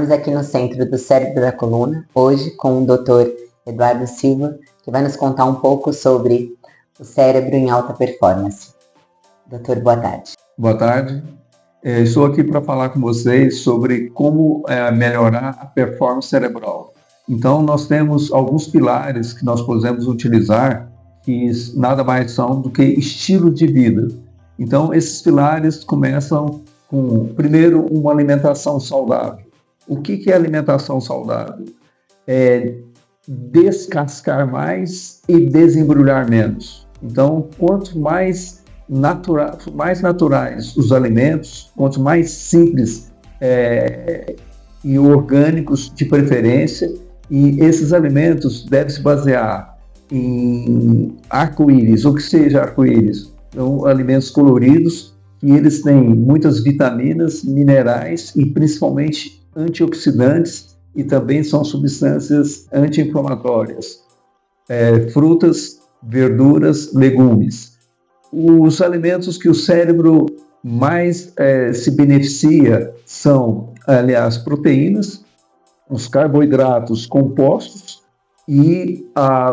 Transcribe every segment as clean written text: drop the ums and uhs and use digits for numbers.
Estamos aqui no Centro do Cérebro da Coluna, hoje com o Dr. Eduardo Silva, que vai nos contar um pouco sobre o cérebro em alta performance. Doutor, boa tarde. Boa tarde. Estou aqui para falar com vocês sobre como melhorar a performance cerebral. Então, nós temos alguns pilares que nós podemos utilizar, que nada mais são do que estilo de vida. Então, esses pilares começam com, primeiro, uma alimentação saudável. O que é alimentação saudável? É descascar mais e desembrulhar menos. Então, quanto mais naturais os alimentos, quanto mais simples e orgânicos de preferência, e esses alimentos devem se basear em arco-íris, ou que seja arco-íris, são alimentos coloridos, que eles têm muitas vitaminas, minerais e principalmente antioxidantes, e também são substâncias anti-inflamatórias. Frutas, verduras, legumes. Os alimentos que o cérebro mais se beneficia são, aliás, proteínas, os carboidratos compostos e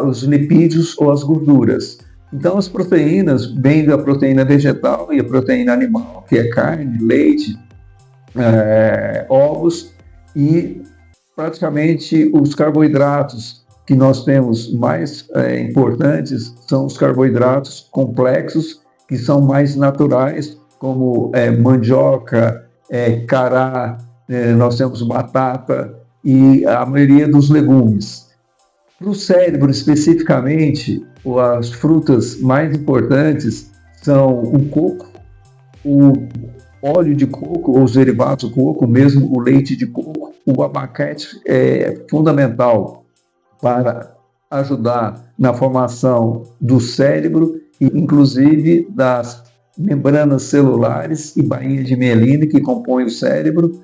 os lipídios ou as gorduras. Então, as proteínas, bem da proteína vegetal e a proteína animal, que é carne, leite, ovos, e praticamente os carboidratos que nós temos mais importantes são os carboidratos complexos, que são mais naturais, como mandioca, cará, nós temos batata e a maioria dos legumes. Para o cérebro, especificamente, as frutas mais importantes são o coco, o óleo de coco, ou os derivados do coco, mesmo o leite de coco. O abacate é fundamental para ajudar na formação do cérebro e, inclusive, das membranas celulares e bainhas de mielina que compõem o cérebro.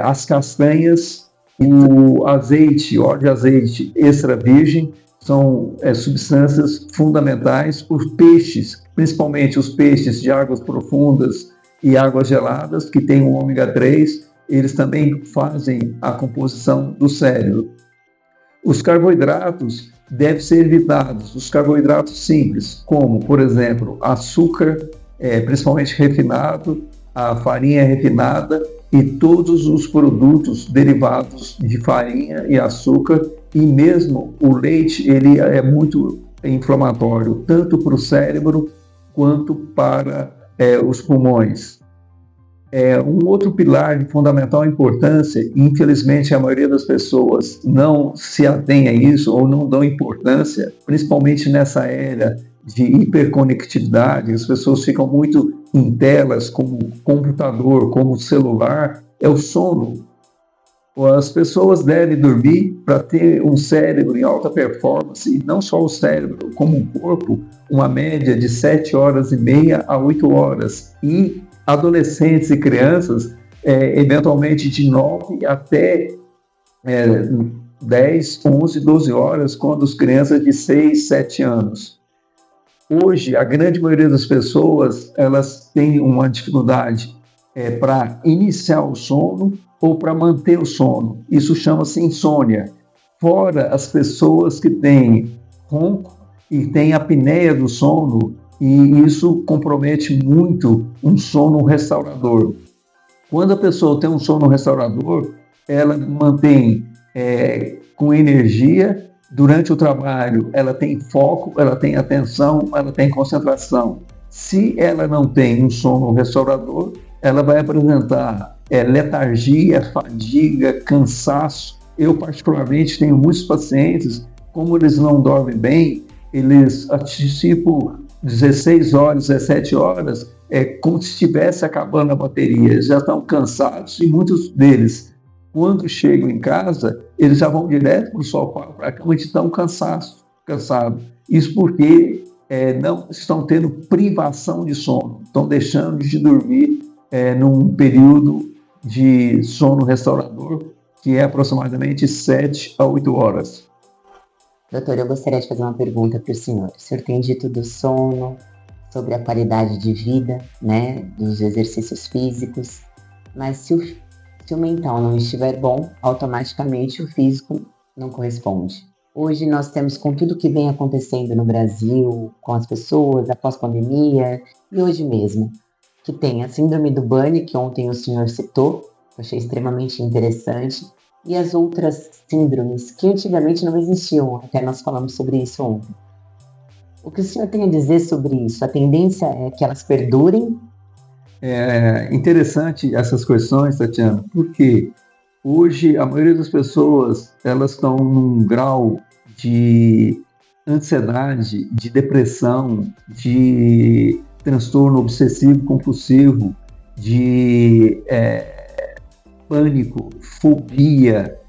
As castanhas, o azeite, óleo de azeite extra virgem, são substâncias fundamentais. Os peixes, principalmente os peixes de águas profundas e águas geladas, que têm o ômega 3, eles também fazem a composição do cérebro. Os carboidratos devem ser evitados, os carboidratos simples, como, por exemplo, açúcar, principalmente refinado, a farinha refinada e todos os produtos derivados de farinha e açúcar, e mesmo o leite, ele é muito inflamatório, tanto para o cérebro quanto para os pulmões. Um outro pilar de fundamental importância, e infelizmente a maioria das pessoas não se atém a isso ou não dão importância, principalmente nessa era de hiperconectividade, as pessoas ficam muito em telas como computador, como celular, é o sono. As pessoas devem dormir para ter um cérebro em alta performance, e não só o cérebro, como o corpo, uma média de 7 horas e meia a 8 horas. E adolescentes e crianças, eventualmente de 9 até 10, 11, 12 horas, quando as crianças de 6, 7 anos. Hoje, a grande maioria das pessoas, elas têm uma dificuldade para iniciar o sono ou para manter o sono. Isso chama-se insônia. Fora as pessoas que têm ronco e têm apneia do sono, e isso compromete muito um sono restaurador. Quando a pessoa tem um sono restaurador, ela mantém com energia. Durante o trabalho, ela tem foco, ela tem atenção, ela tem concentração. Se ela não tem um sono restaurador, ela vai apresentar letargia, fadiga, cansaço. Eu, particularmente, tenho muitos pacientes, como eles não dormem bem, eles, tipo 16 horas, 17 horas, como se estivesse acabando a bateria. Eles já estão cansados e muitos deles, quando chegam em casa, eles já vão direto para o sofá, para a cama, de tão cansados. Isso porque não estão tendo privação de sono, estão deixando de dormir num período de sono restaurador, que é aproximadamente 7 a 8 horas. Doutor, eu gostaria de fazer uma pergunta para o senhor. O senhor tem dito do sono, sobre a qualidade de vida, né, dos exercícios físicos, mas se o Se o mental não estiver bom, automaticamente o físico não corresponde. Hoje nós temos, com tudo que vem acontecendo no Brasil, com as pessoas após pandemia, e hoje mesmo, que tem a síndrome do Bunny, que ontem o senhor citou, que eu achei extremamente interessante, e as outras síndromes que antigamente não existiam, até nós falamos sobre isso ontem. O que o senhor tem a dizer sobre isso? A tendência é que elas perdurem? É interessante essas questões, Tatiana, porque hoje a maioria das pessoas elas estão num grau de ansiedade, de depressão, de transtorno obsessivo compulsivo, de pânico, fobia,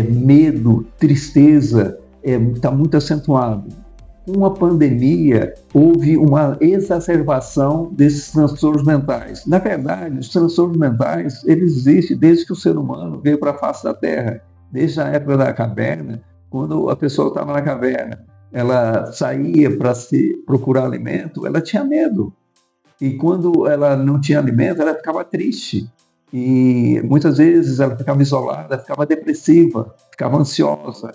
medo, tristeza, está muito acentuado. Com a pandemia, houve uma exacerbação desses transtornos mentais. Na verdade, os transtornos mentais, eles existem desde que o ser humano veio para a face da Terra, desde a época da caverna, quando a pessoa estava na caverna, ela saía para se procurar alimento, ela tinha medo. E quando ela não tinha alimento, ela ficava triste. E muitas vezes ela ficava isolada, ficava depressiva, ficava ansiosa.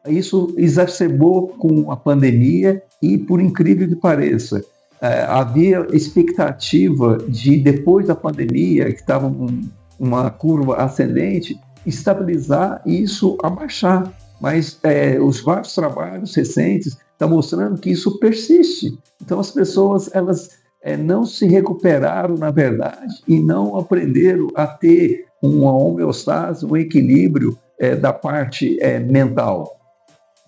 Isso exacerbou com a pandemia e, por incrível que pareça, havia expectativa de, depois da pandemia, que estava uma curva ascendente, estabilizar e isso abaixar. Mas os vários trabalhos recentes estão mostrando que isso persiste. Então, as pessoas elas não se recuperaram, na verdade, e não aprenderam a ter uma homeostase, um equilíbrio da parte mental.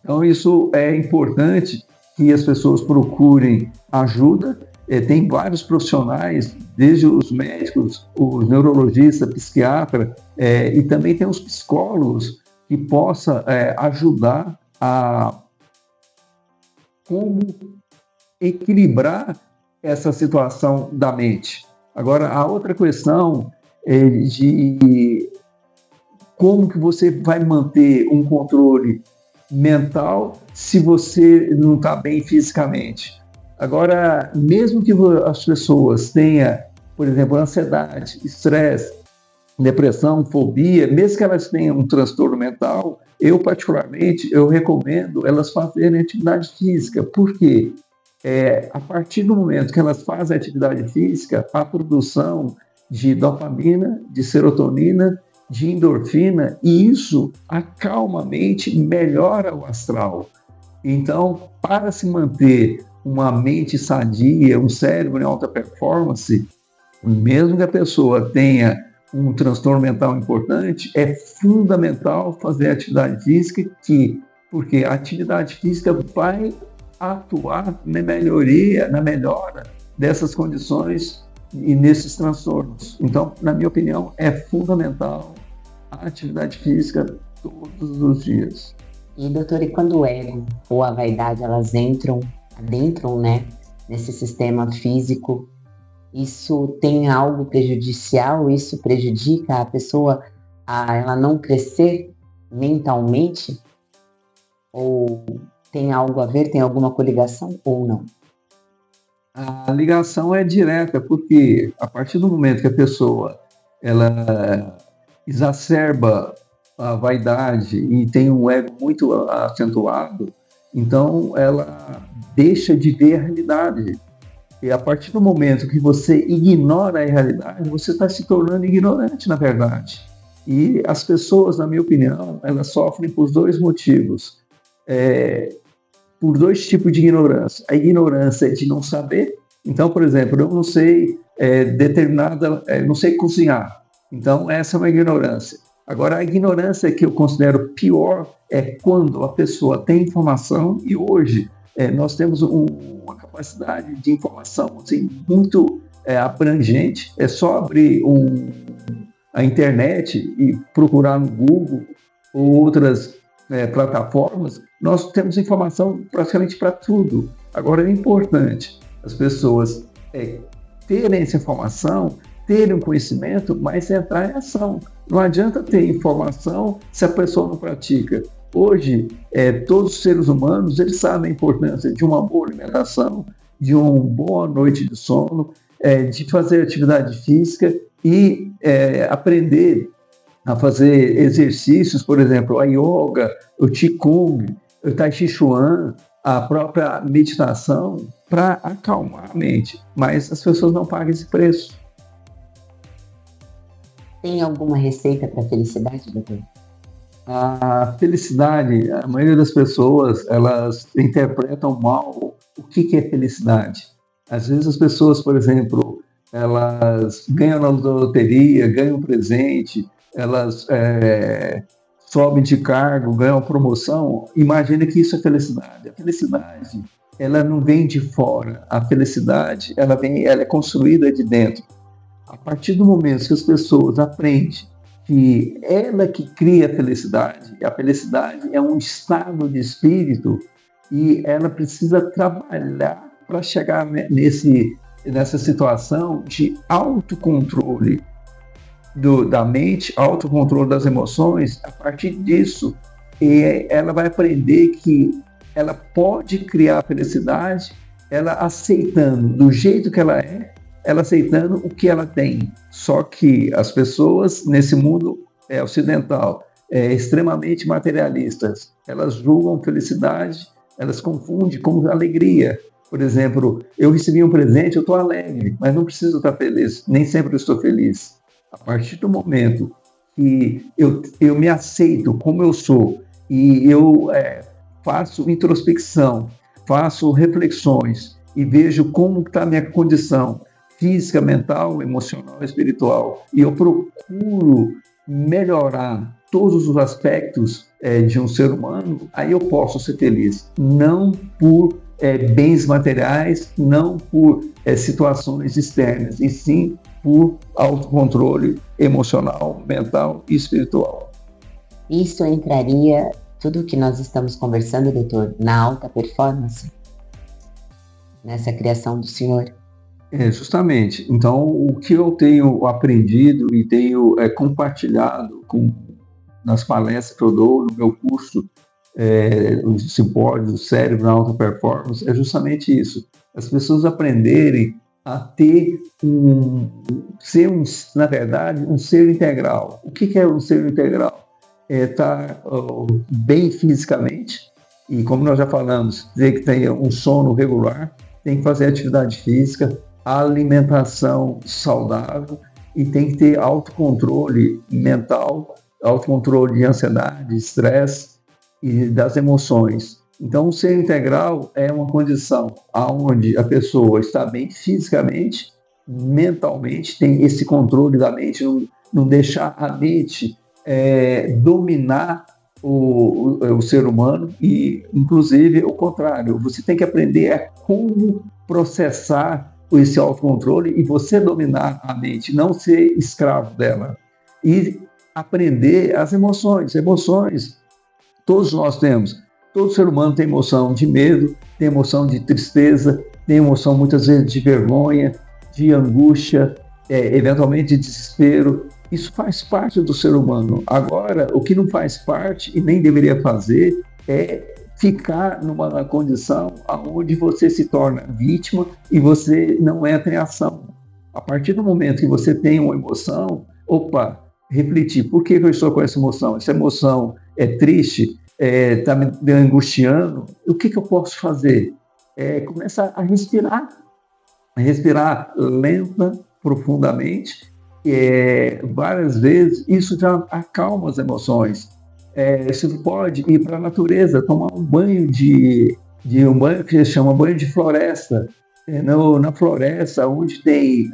Então, isso é importante que as pessoas procurem ajuda. Tem vários profissionais, desde os médicos, os neurologistas, psiquiatras, e também tem os psicólogos que possam ajudar a como equilibrar essa situação da mente. Agora, a outra questão é de como que você vai manter um controle mental se você não está bem fisicamente. Agora, mesmo que as pessoas tenham, por exemplo, ansiedade, estresse, depressão, fobia, mesmo que elas tenham um transtorno mental, eu particularmente, eu recomendo elas fazerem atividade física. Por quê? A partir do momento que elas fazem atividade física, a produção de dopamina, de serotonina, de endorfina, e isso acalma a mente, melhora o astral. Então, para se manter uma mente sadia, um cérebro em alta performance, mesmo que a pessoa tenha um transtorno mental importante, é fundamental fazer atividade física, porque a atividade física vai atuar na melhora dessas condições e nesses transtornos. Então, na minha opinião, é fundamental a atividade física todos os dias. E, doutor, e quando o ego ou a vaidade, elas adentram, né, nesse sistema físico, isso tem algo prejudicial? Isso prejudica a pessoa a ela não crescer mentalmente? Ou tem algo a ver, tem alguma coligação ou não? A ligação é direta, porque a partir do momento que a pessoa ela exacerba a vaidade e tem um ego muito acentuado, então ela deixa de ver a realidade. E a partir do momento que você ignora a realidade, você está se tornando ignorante, na verdade. E as pessoas, na minha opinião, elas sofrem por dois motivos. Por dois tipos de ignorância. A ignorância é de não saber. Então, por exemplo, eu não sei não sei cozinhar. Então, essa é uma ignorância. Agora, a ignorância que eu considero pior é quando a pessoa tem informação e hoje nós temos uma capacidade de informação assim, muito abrangente. É só abrir a internet e procurar no Google ou outras plataformas, nós temos informação praticamente para tudo. Agora, é importante as pessoas terem essa informação, terem um conhecimento, mas entrar em ação. Não adianta ter informação se a pessoa não pratica. Hoje, todos os seres humanos eles sabem a importância de uma boa alimentação, de uma boa noite de sono, de fazer atividade física e aprender a fazer exercícios, por exemplo, a yoga, o qigong, o tai chi chuan, a própria meditação, para acalmar a mente. Mas as pessoas não pagam esse preço. Tem alguma receita para felicidade, doutor? A felicidade, a maioria das pessoas, elas interpretam mal o que é felicidade. Às vezes as pessoas, por exemplo, elas ganham na loteria, ganham um presente, elas sobem de cargo, ganham promoção, imagina que isso é felicidade. A felicidade, ela não vem de fora. A felicidade, ela é construída de dentro. A partir do momento que as pessoas aprendem que ela que cria a felicidade é um estado de espírito e ela precisa trabalhar para chegar nessa situação de autocontrole da mente, autocontrole das emoções. A partir disso, ela vai aprender que ela pode criar a felicidade, ela aceitando do jeito que ela é, ela aceitando o que ela tem. Só que as pessoas nesse mundo ocidental, extremamente materialistas, elas julgam felicidade, elas confundem com alegria. Por exemplo, eu recebi um presente, eu estou alegre, mas não preciso estar feliz, nem sempre eu estou feliz. A partir do momento que eu me aceito como eu sou e eu faço introspecção, faço reflexões e vejo como está a minha condição física, mental, emocional, espiritual, e eu procuro melhorar todos os aspectos de um ser humano, aí eu posso ser feliz. Não por bens materiais, não por situações externas, e sim por autocontrole emocional, mental e espiritual. Isso entraria, tudo que nós estamos conversando, doutor, na alta performance? Nessa criação do senhor? Justamente. Então, o que eu tenho aprendido e tenho compartilhado nas palestras que eu dou, no meu curso, o simpósio do cérebro na alta performance, é justamente isso. As pessoas aprenderem a ter na verdade, um ser integral. O que é um ser integral? Estar bem fisicamente, e como nós já falamos, dizer que tenha um sono regular, tem que fazer atividade física, alimentação saudável e tem que ter autocontrole mental, autocontrole de ansiedade, estresse e das emoções. Então, o ser integral é uma condição onde a pessoa está bem fisicamente, mentalmente, tem esse controle da mente, não deixar a mente dominar o ser humano e, inclusive, o contrário. Você tem que aprender a como processar esse autocontrole e você dominar a mente, não ser escravo dela. E aprender as emoções. Emoções, todos nós temos. Todo ser humano tem emoção de medo, tem emoção de tristeza, tem emoção muitas vezes de vergonha, de angústia, eventualmente de desespero. Isso faz parte do ser humano. Agora, o que não faz parte e nem deveria fazer é ficar numa condição onde você se torna vítima e você não entra em ação. A partir do momento que você tem uma emoção, refletir, por que eu estou com essa emoção? Essa emoção é triste, está me angustiando, o que eu posso fazer? Começar a respirar lenta, profundamente, várias vezes, isso já acalma as emoções. Você pode ir para a natureza, tomar um banho um banho que se chama banho de floresta. Na floresta, onde tem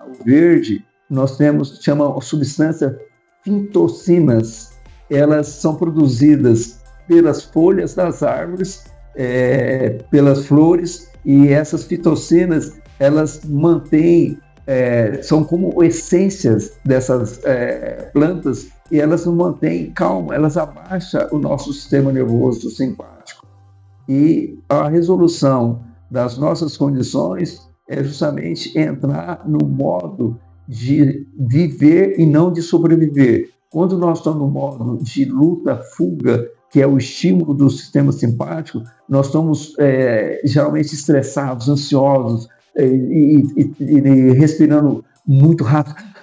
o verde, nós chama substância fitocinas. Elas são produzidas pelas folhas das árvores, pelas flores, e essas fitocinas, elas mantêm, são como essências dessas plantas, e elas nos mantêm calma, elas abaixam o nosso sistema nervoso simpático. E a resolução das nossas condições é justamente entrar no modo de viver e não de sobreviver. Quando nós estamos no modo de luta, fuga, que é o estímulo do sistema simpático, nós estamos geralmente estressados, ansiosos e respirando muito rápido,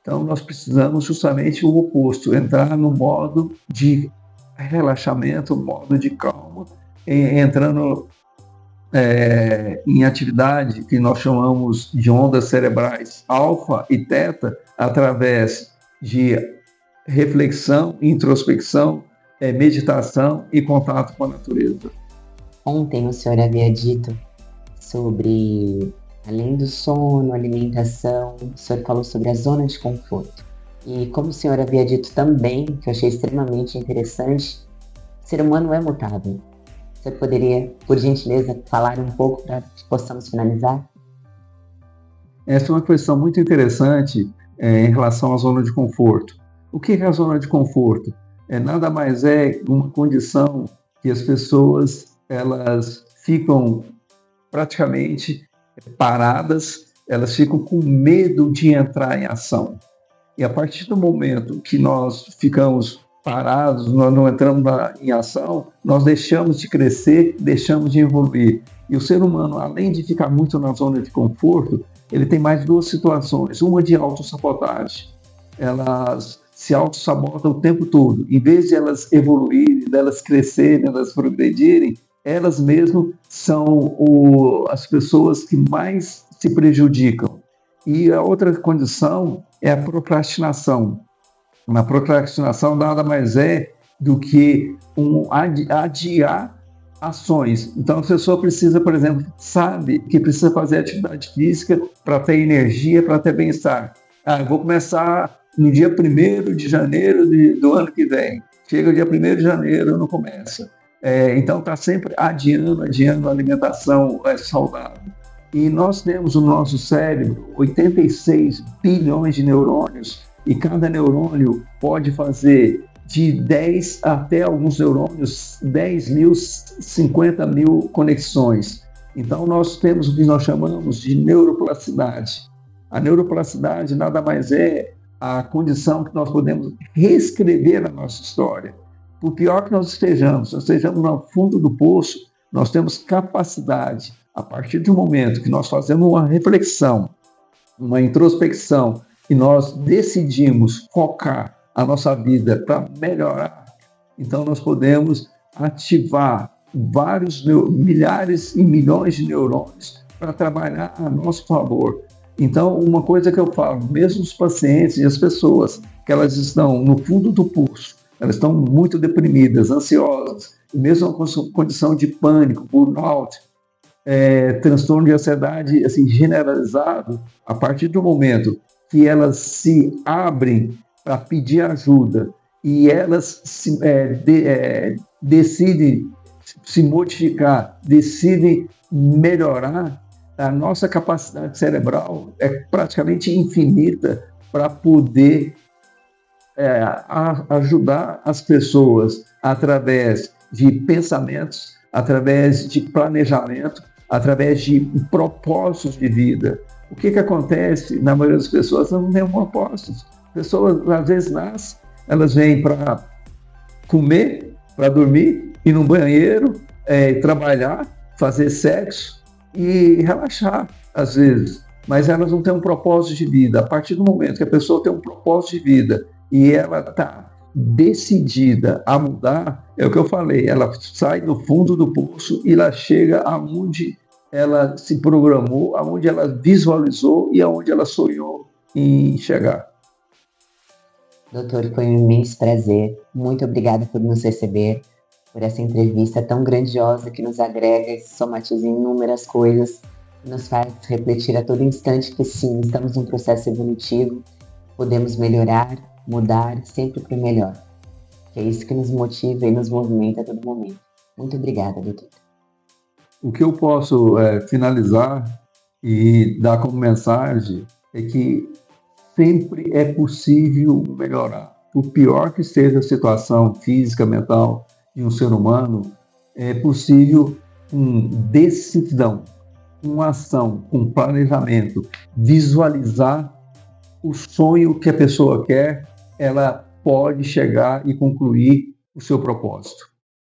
Então, nós precisamos justamente o oposto, entrar no modo de relaxamento, modo de calma, entrando em atividade que nós chamamos de ondas cerebrais alfa e teta, através de reflexão, introspecção, meditação e contato com a natureza. Ontem o senhor havia dito sobre, além do sono, alimentação, o senhor falou sobre a zona de conforto. E como o senhor havia dito também, que eu achei extremamente interessante, o ser humano é mutável. Você poderia, por gentileza, falar um pouco para que possamos finalizar? Essa é uma questão muito interessante em relação à zona de conforto. O que é a zona de conforto? Nada mais é uma condição que as pessoas elas ficam praticamente paradas, elas ficam com medo de entrar em ação. E a partir do momento que nós ficamos parados, nós não entramos em ação, nós deixamos de crescer, deixamos de evoluir. E o ser humano, além de ficar muito na zona de conforto, ele tem mais duas situações. Uma de autossabotagem. Elas se autossabotam o tempo todo. Em vez de elas evoluírem, delas crescerem, delas progredirem, elas mesmas são as pessoas que mais se prejudicam. E a outra condição é a procrastinação. Uma procrastinação nada mais é do que adiar ações. Então, a pessoa precisa, por exemplo, sabe que precisa fazer atividade física para ter energia, para ter bem-estar. Eu vou começar no dia 1º de janeiro do ano que vem. Chega o dia 1º de janeiro, não começa. Então, está sempre adiando a alimentação saudável. E nós temos no nosso cérebro 86 bilhões de neurônios, e cada neurônio pode fazer de 10 até alguns neurônios, 10 mil, 50 mil conexões. Então, nós temos o que nós chamamos de neuroplasticidade. A neuroplasticidade nada mais é a condição que nós podemos reescrever a nossa história. Por pior que nós estejamos no fundo do poço, nós temos capacidade, a partir do momento que nós fazemos uma reflexão, uma introspecção, e nós decidimos focar a nossa vida para melhorar, então nós podemos ativar vários milhares e milhões de neurônios para trabalhar a nosso favor. Então, uma coisa que eu falo, mesmo os pacientes e as pessoas que elas estão no fundo do poço, elas estão muito deprimidas, ansiosas, mesmo com condição de pânico, burnout, transtorno de ansiedade assim, generalizado, a partir do momento que elas se abrem para pedir ajuda e elas decidem se modificar, decidem melhorar, a nossa capacidade cerebral é praticamente infinita para poder ajudar as pessoas através de pensamentos, através de planejamento, através de propósitos de vida. O que acontece na maioria das pessoas? Não tem propósitos. Pessoas, às vezes, nascem, elas vêm para comer, para dormir, ir no banheiro, trabalhar, fazer sexo e relaxar, às vezes. Mas elas não têm um propósito de vida. A partir do momento que a pessoa tem um propósito de vida e ela está decidida a mudar, é o que eu falei, ela sai do fundo do poço e ela chega aonde ela se programou, aonde ela visualizou e aonde ela sonhou em chegar. Doutor, foi um imenso prazer. Muito obrigada por nos receber, por essa entrevista tão grandiosa que nos agrega e somatiza inúmeras coisas, nos faz refletir a todo instante que sim, estamos em um processo evolutivo, podemos melhorar, mudar, sempre para o melhor. Que é isso que nos motiva e nos movimenta a todo momento. Muito obrigada, doutor. O que eu posso finalizar e dar como mensagem é que sempre é possível melhorar. Por pior que seja a situação física, mental de um ser humano, é possível com decisão, com ação, com planejamento, visualizar o sonho que a pessoa quer, ela pode chegar e concluir o seu propósito.